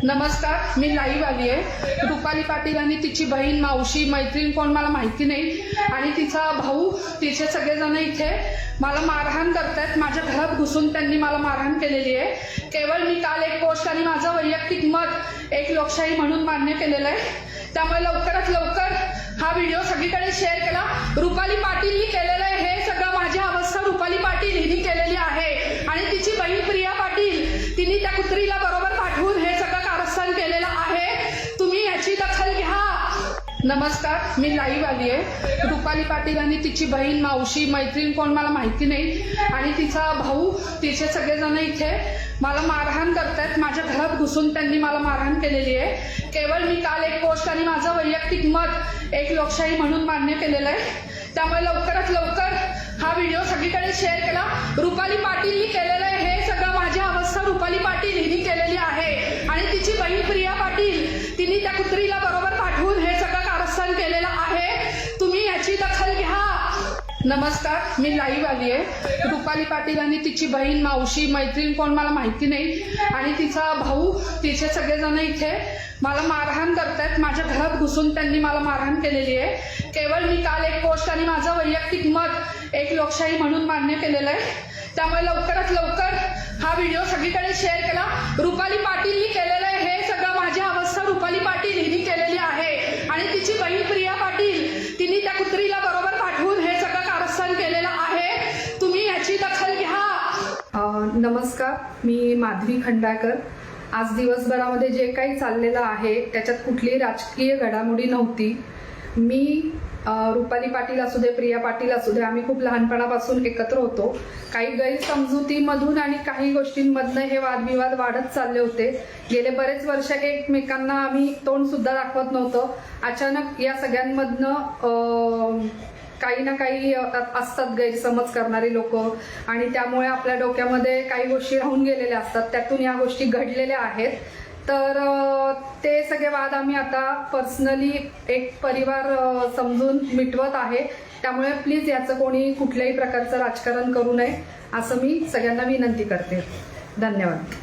नमस्कार, मी लाईव्ह आली आहे। रुपाली पाटील आणि तिची बहीण, मावशी, मैत्रीण कोण मला माहिती नाही आणि तिचा भाऊ, तिचे सगळेजण इथे मला मारहाण करतायत। माझ्या घरात घुसून त्यांनी मला मारहाण केलेली आहे। केवळ मी काल एक पोस्ट आणि माझं वैयक्तिक मत एक लोकशाही म्हणून मान्य केलेलं आहे। त्यामुळे लवकरात लवकर हा व्हिडिओ सगळीकडे शेअर केला। रुपाली पाटीलनी केलेलं आहे हे सगळं, माझी अवस्था रुपाली पाटील हिने केलेली आहे आणि तिची बहीण प्रिया पाटील तिने त्या कुत्रीला बरोबर पाठवून हे सगळं कारस्थान केलेलं आहे। तुम्ही याची दखल घ्या। नमस्कार, मी लाईव्ह आली आहे। रुपाली पाटील आणि तिची बहीण, मावशी, मैत्रीण कोण मला माहिती नाही आणि तिचा भाऊ, तिचे सगळेजण इथे मला मारहाण करतायत। माझ्या घरात घुसून त्यांनी मला मारहाण केलेली आहे। केवळ मी काल एक पोस्ट आणि माझं वैयक्तिक मत एक लोकशाही म्हणून मान्य केलेलं आहे। त्यामुळे लवकरात लवकर हा व्हिडिओ सगळीकडे शेअर केला। रुपाली पाटीलनी केलेलं आहे हे सगळं, माझी अवस्था रुपाली पाटील हिने केलेली आहे आणि तिची बहीण प्रिया पाटील तिने त्या कुत्रीला बरोबर पाठवून हे सगळं कारस्थान केलेलं आहे। तुम्ही याची दखल घ्या। नमस्कार, मी लाईव्ह आली आहे। रुपाली पाटील आणि तिची बहीण, मावशी, मैत्रीण कोण मला माहिती नाही आणि तिचा भाऊ, तिचे सगळेजण इथे मला मारहाण करतायत। माझ्या घरात घुसून त्यांनी मला मारहाण केलेली आहे। केवळ मी काल एक पोस्ट आणि माझं वैयक्तिक मत एक लोकशाही म्हणून मान्य केलेलं आहे। त्यामुळे लवकरात लवकर हा व्हिडिओ सगळीकडे शेअर केला। रुपाली पाटीलनी केलेलं आहे हे सगळं, माझी अवस्था रुपाली पाटील हिने केलेली आहे आणि तिची बहीण प्रिया पाटील तिने त्या कुत्रीला बरोबर पाठवून हे सगळं कारस्थान केलेलं आहे। तुम्ही याची दखल घ्या। नमस्कार, मी माधवी खंडाळकर। आज दिवसभरामध्ये जे काही चाललेलं आहे त्याच्यात कुठलीही राजकीय घडामोडी नव्हती। मी रुपाली पाटील असू दे, प्रिया पाटील असू दे, आम्ही खूप लहानपणापासून एकत्र होतो। काही गैरसमजुतीमधून आणि काही गोष्टींमधनं हे वादविवाद वाढत चालले होते। गेले बरेच वर्ष एकमेकांना आम्ही तोंड सुद्धा दाखवत नव्हतो। अचानक या सगळ्यांमधनं काही ना काही असतात गैरसमज करणारी लोक आणि त्यामुळे आपल्या डोक्यामध्ये काही गोष्टी राहून गेलेल्या असतात, त्यातून या गोष्टी घडलेल्या आहेत। तर ते सगळे वाद आम्ही आता पर्सनली एक परिवार समजून मिटवत आहे। त्यामुळे प्लीज याचं कोणी कुठल्याही प्रकारचं राजकारण करू नये असं मी सगळ्यांना विनंती करते। धन्यवाद।